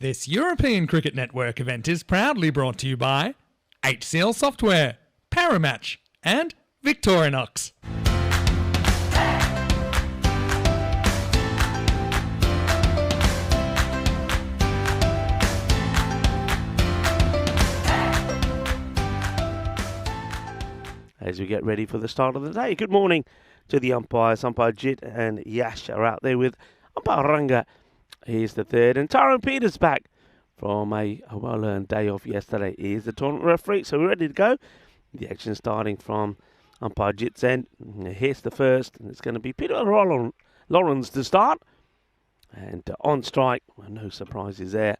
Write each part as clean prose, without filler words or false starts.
This European Cricket Network event is proudly brought to you by HCL Software, Paramatch and Victorinox. As we get ready for the start of the day, good morning to the umpires. Umpire Jit and Yash are out there with Umpire Ranga. He's the third, and Tyrone Peters back from a well-earned day off yesterday. He is the tournament referee, so we're ready to go. The action starting from Umpire Jit's end. Here's the first, and it's going to be Peter Lawrence to start. And on strike, well, no surprises there,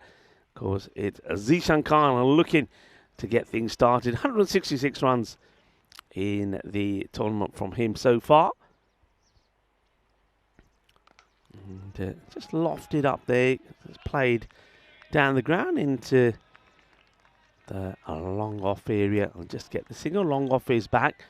because it's Zishan Khan looking to get things started. 166 runs in the tournament from him so far. And just lofted up there. It's played down the ground into the long off area. I'll just get the single. Long off his back.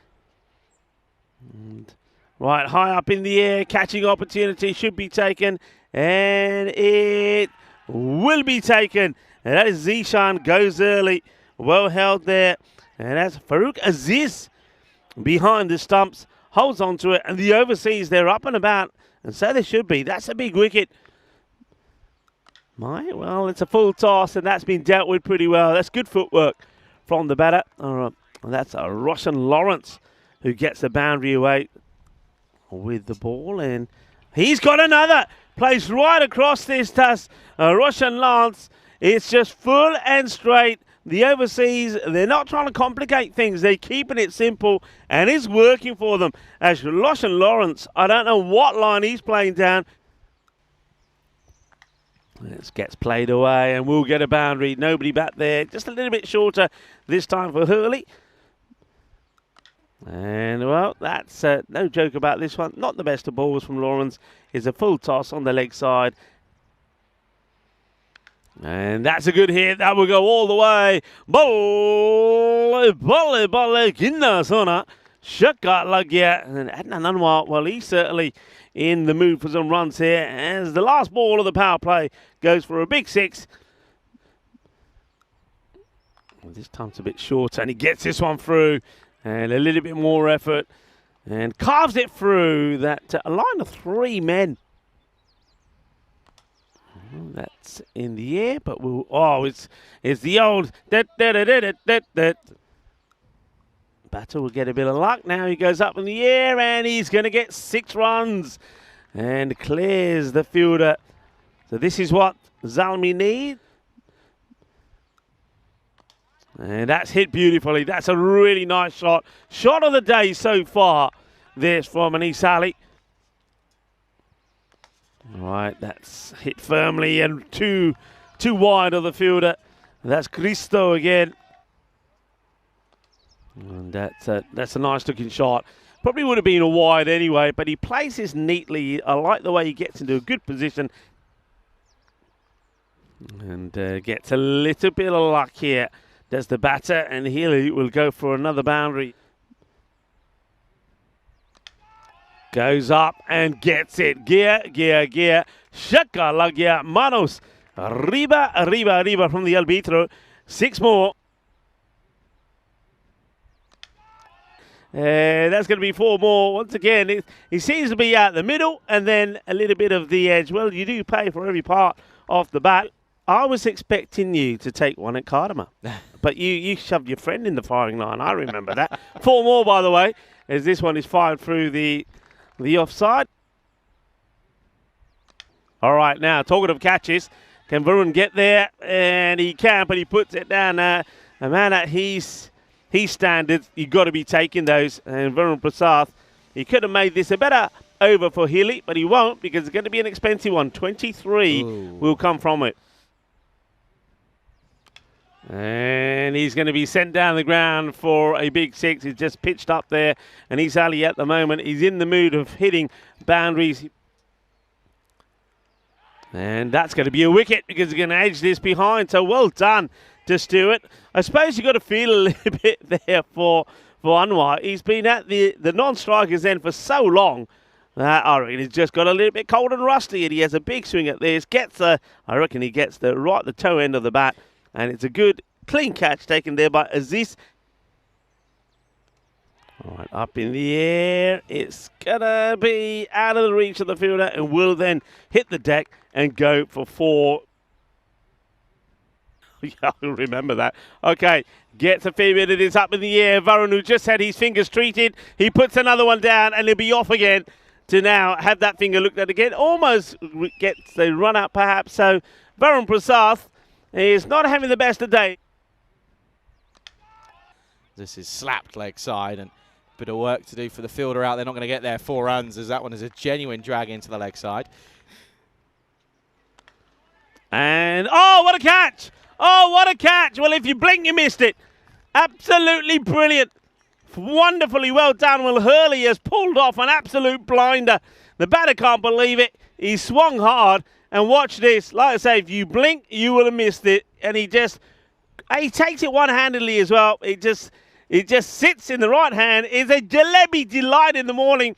And right high up in the air. Catching opportunity should be taken. And it will be taken. And that is Zishan. Goes early. Well held there. And that's Farouk Aziz behind the stumps. Holds on to it. And the overseas, they're up and about. And so they should be. That's a big wicket. Well, it's a full toss, and that's been dealt with pretty well. That's good footwork from the batter. That's Roshan Lawrence who gets the boundary away with the ball. And he's got another. Plays right across this toss. Roshan Lawrence. It's just full and straight. The overseas, they're not trying to complicate things. They're keeping it simple, and it's working for them. As Roshan Lawrence, I don't know what line he's playing down. This gets played away, and we'll get a boundary. Nobody back there. Just a little bit shorter this time for Hurley. And, well, that's no joke about this one. Not the best of balls from Lawrence. It's a full toss on the leg side. And that's a good hit. That will go all the way. Ball, ginna sona. Shakka lagya. And Adnan Anwar, well, he's certainly in the mood for some runs here. As the last ball of the power play goes for a big six. Well, this time's a bit shorter, and he gets this one through. And a little bit more effort. And carves it through. That a line of three men. That's in the air, but we'll. Oh, it's the old. Batter will get a bit of luck now. He goes up in the air, and he's going to get 6 runs, and clears the fielder. So this is what Zalmi need, and that's hit beautifully. That's a really nice shot. Shot of the day so far. There's from Anis Ali. Right, that's hit firmly and too wide of the fielder. That's Cristo again. And that's a nice looking shot. Probably would have been a wide anyway, but he plays this neatly. I like the way he gets into a good position. And gets a little bit of luck here. There's the batter, and he will go for another boundary. Goes up and gets it. Gear. Shaka lagya. Manos. Arriba from the arbitro. 6 more. That's going to be 4 more. Once again, he seems to be out the middle and then a little bit of the edge. Well, you do pay for every part off the bat. I was expecting you to take one at Cardamom. But you shoved your friend in the firing line. I remember that. 4 more, by the way, as this one is fired through the offside. All right, now, talking of catches, can Varun get there? And he can, but he puts it down. A man at his standards, you've got to be taking those. And Varun Prasad, he could have made this a better over for Healy, but he won't, because it's going to be an expensive one. 23 will come from it. And he's going to be sent down the ground for a big 6. He's just pitched up there. And he's Ali at the moment. He's in the mood of hitting boundaries. And that's going to be a wicket, because he's going to edge this behind. So well done to Stewart. I suppose you've got to feel a little bit there for Anwar. He's been at the non-strikers end for so long. I reckon he's just got a little bit cold and rusty, and he has a big swing at this. I reckon he gets the toe end of the bat, and it's a good, clean catch taken there by Aziz. All right, up in the air. It's going to be out of the reach of the fielder and will then hit the deck and go for 4. Yeah, I'll remember that. Okay, gets a fair bit of this up in the air. Varun, who just had his fingers treated, he puts another one down and he'll be off again to now have that finger looked at again. Almost gets the run out perhaps. So Varun Prasath is not having the best of day. This is slapped leg side and a bit of work to do for the fielder out. They're not going to get there 4 runs as that one is a genuine drag into the leg side. And, oh, what a catch! Oh, what a catch! Well, if you blink, you missed it. Absolutely brilliant. Wonderfully well done. Well, Hurley has pulled off an absolute blinder. The batter can't believe it. He swung hard. And watch this. Like I say, if you blink, you will have missed it. And he takes it one-handedly as well. It just sits in the right hand. It's a jalebi delight in the morning.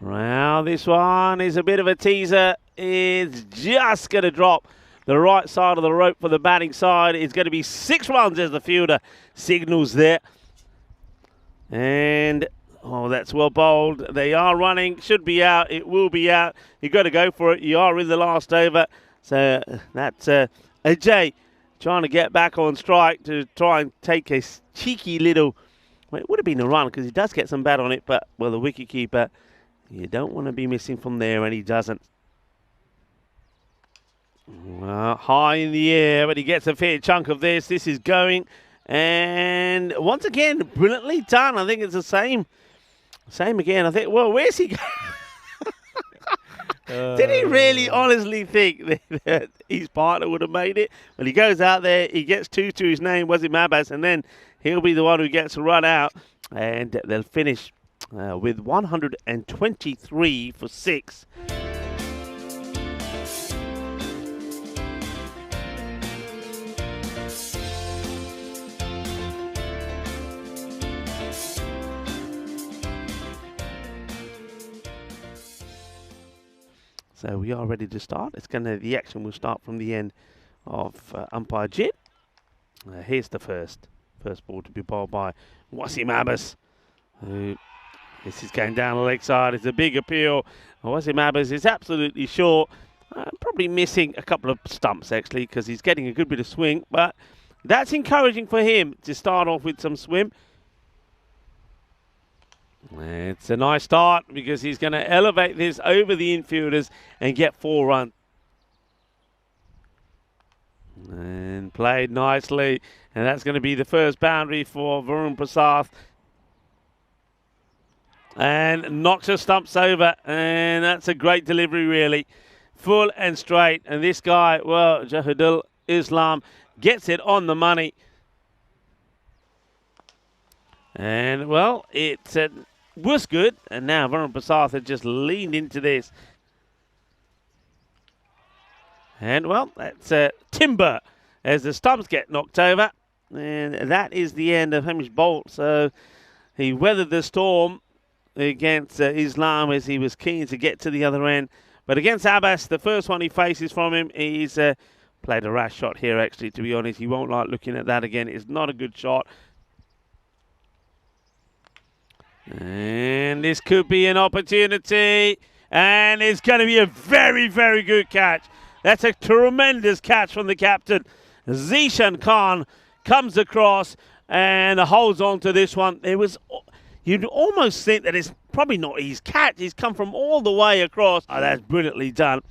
Well, this one is a bit of a teaser. It's just going to drop the right side of the rope for the batting side. It's going to be 6 runs as the fielder signals there. And, oh, that's well bowled. They are running. Should be out. It will be out. You've got to go for it. You are in the last over. So that's Ajay trying to get back on strike to try and take a cheeky little... Well, it would have been a run because he does get some bat on it. But, well, the wicketkeeper, you don't want to be missing from there, and he doesn't. Well, high in the air, but he gets a fair chunk of this. This is going, and once again, brilliantly done. I think it's the same again. I think, well, where's he going? Did he really honestly think that his partner would have made it? Well, he goes out there, he gets 2 to his name, Wasim Abbas, and then he'll be the one who gets a run out, and they'll finish with 123 for 6. So we are ready to start. The action will start from the end of umpire Jit. Here's the first ball to be bowled by Wasim Abbas. This is going down the leg side. It's a big appeal. Wasim Abbas is absolutely short. Probably missing a couple of stumps actually because he's getting a good bit of swing. But that's encouraging for him to start off with some swim. It's a nice start because he's going to elevate this over the infielders and get 4 runs. And played nicely. And that's going to be the first boundary for Varun Prasath. And knocks her stumps over. And that's a great delivery, really. Full and straight. And this guy, well, Jahidul Islam, gets it on the money. And, well, it's... was good, and now Varun Prasath has just leaned into this. And, well, that's timber as the stumps get knocked over. And that is the end of Hamish Bolt. So he weathered the storm against Islam as he was keen to get to the other end. But against Abbas, the first one he faces from him, he's played a rash shot here, actually, to be honest. He won't like looking at that again. It's not a good shot. And this could be an opportunity. And it's going to be a very, very good catch. That's a tremendous catch from the captain. Zishan Khan comes across and holds on to this one. You'd almost think that it's probably not his catch. He's come from all the way across. Oh, that's brilliantly done.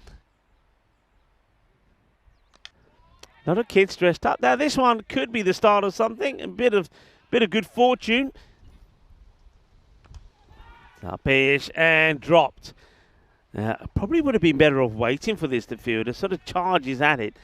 Not a kid's dressed up. Now, this one could be the start of something. A bit of good fortune. Up-ish and dropped. Probably would have been better off waiting for this fielder. Sort of charges at it.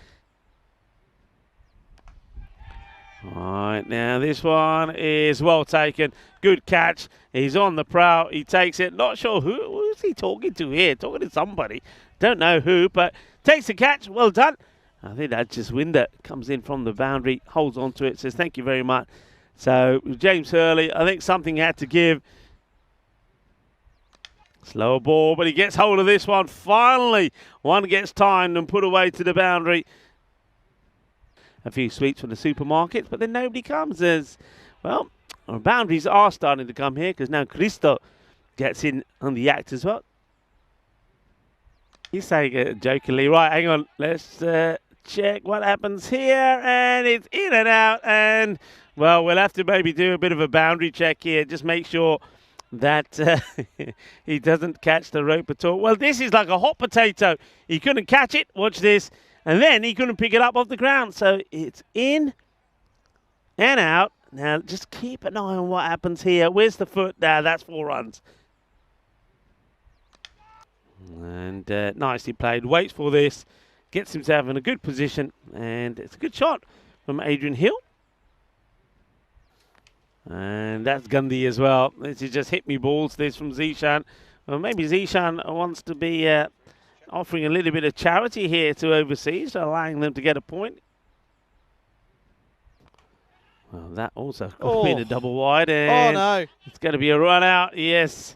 All right, now this one is well taken. Good catch. He's on the prowl. He takes it. Not sure who's he talking to here. Talking to somebody. Don't know who, but takes the catch. Well done. I think that's just Winder. Comes in from the boundary, holds on to it, says thank you very much. So James Hurley, I think something had to give. Slower ball, but he gets hold of this one. Finally, one gets timed and put away to the boundary. A few sweets from the supermarkets, but then nobody comes. As well, our boundaries are starting to come here because now Cristo gets in on the act as well. He's saying it jokingly, right, hang on, let's check what happens here, and it's in and out, and, well, we'll have to maybe do a bit of a boundary check here, just make sure that he doesn't catch the rope at all. Well, this is like a hot potato. He couldn't catch it, watch this, and then he couldn't pick it up off the ground, so it's in and out. Now, just keep an eye on what happens here. Where's the foot? Now, that's 4 runs. And nicely played. Waits for this. Gets himself in a good position. And it's a good shot from Adrian Hill. And that's Gundy as well. This is just hit me balls. This from Zishan. Well, maybe Zishan wants to be offering a little bit of charity here to overseas, allowing them to get a point. Well, that also could be a double wide. And no. It's going to be a run out. Yes.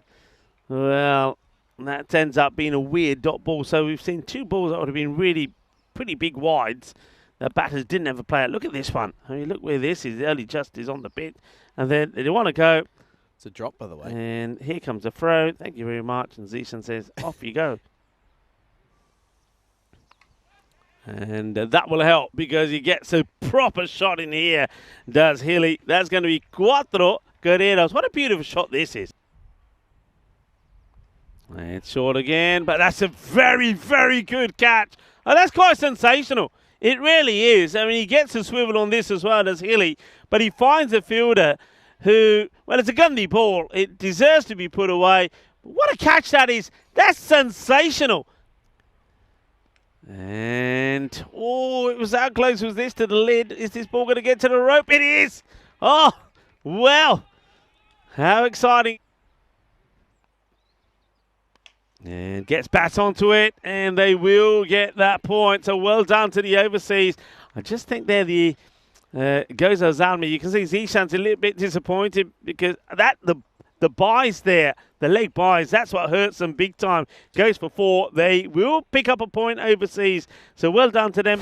Well, that ends up being a weird dot ball. So we've seen 2 balls that would have been really pretty big wides. The batters didn't have a play. Look at this one. I mean, look where this is. Early Justice on the pitch. And then they want to go. It's a drop, by the way. And here comes a throw. Thank you very much. And Zishan says, off you go. And that will help because he gets a proper shot in here, does Hilly. That's going to be cuatro carreras. What a beautiful shot this is. It's short again, but that's a very, very good catch. Oh, that's quite sensational. It really is. I mean, he gets a swivel on this as well as Hilly, but he finds a fielder who, well, it's a Gundy ball. It deserves to be put away. But what a catch that is. That's sensational. And, oh, it was how close was this to the lid? Is this ball going to get to the rope? It is. Oh, well, how exciting. And gets bats onto it, and they will get that point. So well done to the overseas. I just think they're the Gozo Zalmi. You can see Zishan's a little bit disappointed because the buys there, the leg buys, that's what hurts them big time. Goes for 4. They will pick up a point overseas. So well done to them.